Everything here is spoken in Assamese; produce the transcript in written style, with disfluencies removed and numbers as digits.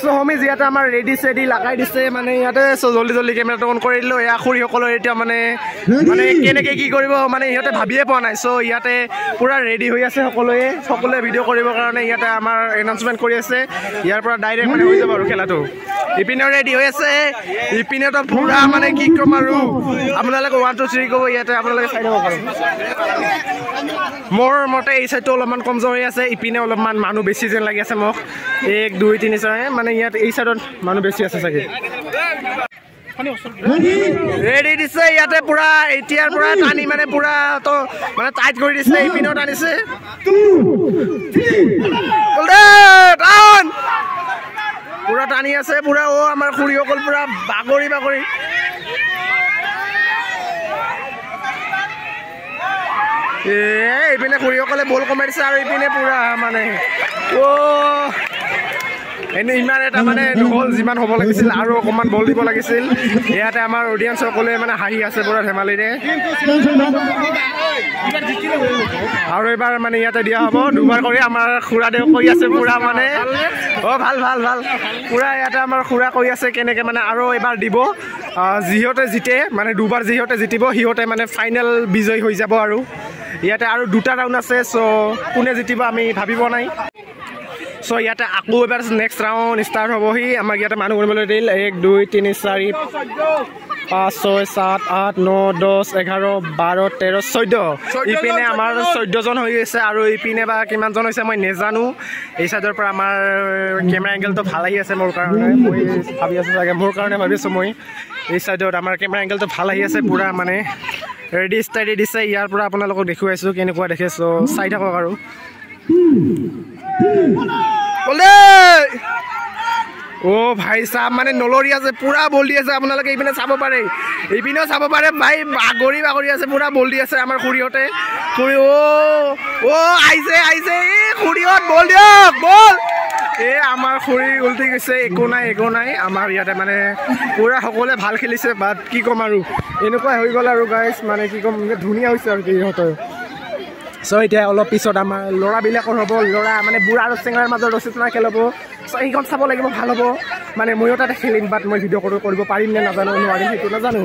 সো হোমিজ ইয়াতে আমাৰ ৰেডি চেডি লগাই দিছে মানে ইয়াতে সো জলদি জলদি কেমেৰাটো অন কৰি দিলোঁ এয়া খুৰীসকলৰ এতিয়া মানে কেনেকৈ কি কৰিব মানে ইহঁতে ভাবিয়ে পোৱা নাই সো ইয়াতে পুৰা ৰেডি হৈ আছে সকলোৱে ভিডিঅ' কৰিবৰ কাৰণে ইয়াতে আমাৰ এনাউন্সমেণ্ট কৰি আছে ইয়াৰ পৰা ডাইৰেক্ট মানে হৈ যাব আৰু খেলাটো ইপিনেও ৰেডি হৈ আছে ইপিনেতো পুৰা মানে কি ক'ম আৰু আপোনালোকে 1 2 3 ক'ব ইয়াতে আপোনালোকে চাই ল'ব পাৰে মোৰ মতে এই চাইডটো অলপমান কমজোৰ হৈ আছে ইপিনে অলপমান মানুহ বেছি যেন লাগি আছে মোক 1 2 3 4 মানে ইয়াত এই চাইডত মানুহ বেছি আছে চাগে ৰেডি দিছে ইয়াতে পুৰা এতিয়াৰ পৰা টানি মানে পুৰা তো মানে টাইট কৰি দিছে ইপিনেও টানিছে পুৰা টানি আছে পুৰা ও আমাৰ খুৰীসকল পুৰা বাগৰি এইপিনে খুৰীসকলে বল কমাই দিছে আৰু ইপিনে পুৰা মানে এনে ইমান এটা মানে হ'ল যিমান হ'ব লাগিছিল আৰু অকণমান বল দিব লাগিছিল ইয়াতে আমাৰ অডিয়েঞ্চসকলে মানে হাঁহি আছে পুৰা ধেমালিৰে আৰু এবাৰ মানে ইয়াতে দিয়া হ'ব দুবাৰ কৰি আমাৰ খুৰাদেউ কৈ আছে পুৰা মানে ভাল পুৰা ইয়াতে আমাৰ খুৰা কৈ আছে কেনেকৈ মানে আৰু এবাৰ দিব যিহঁতে জিতে মানে দুবাৰ যিহঁতে জিতিব সিহঁতে মানে ফাইনেল বিজয় হৈ যাব আৰু ইয়াতে আৰু 2টা ৰাউণ্ড আছে চ' কোনে জিতিব আমি ভাবিব নাই সো ইয়াতে আকৌ এবাৰ নেক্সট ৰাউণ্ড ষ্টাৰ্ট হ'বহি আমাক ইয়াতে মানুহ কৰিবলৈ দিল 1 2 3 4 5 6 7 8 9 10 11 12 13 14 ইপিনে আমাৰ 14 জন হৈ গৈছে আৰু ইপিনে বা কিমানজন হৈছে মই নেজানো এই চাইডৰ পৰা আমাৰ কেমেৰা এংগেলটো ভাল আহি আছে মোৰ কাৰণে মই ভাবি আছোঁ চাগে মোৰ কাৰণে ভাবি আছোঁ মই এই চাইডত আমাৰ কেমেৰা এংগেলটো ভাল আহি আছে পুৰা মানে ৰেডি ষ্টাডি দিছে ইয়াৰ পৰা আপোনালোকক দেখুৱাইছোঁ কেনেকুৱা দেখে চ' চাই থাকক আৰু ভাই চাহ মানে নলৰি আছে পুৰা বল দি আছে আপোনালোকে এইপিনে চাব পাৰে এইপিনেও চাব পাৰে ভাই বাগৰি আছে পুৰা বল দি আছে আমাৰ খুৰীহঁতে খুৰী আহিছে খুৰীহঁত বল দিয়ক বল আমাৰ খুৰী উল্টি গৈছে একো নাই আমাৰ ইয়াতে মানে পুৰা সকলোৱে ভাল খেলিছে বাট কি ক'ম আৰু এনেকুৱাই হৈ গ'ল আৰু গাইজ মানে কি ক'ম ধুনীয়া হৈছে আৰু ইহঁতৰ চ' এতিয়া অলপ পিছত আমাৰ ল'ৰাবিলাকৰ হ'ব ল'ৰা মানে বুঢ়া আৰু চেঙাৰ মাজত ৰচিতনা খেল হ'ব চ' এইখন চাব লাগিব ভাল হ'ব মানে ময়ো তাতে খেলিম বাট মই ভিডিঅ' কৰিব পাৰিম নে নাজানো নোৱাৰিম সেইটো নাজানো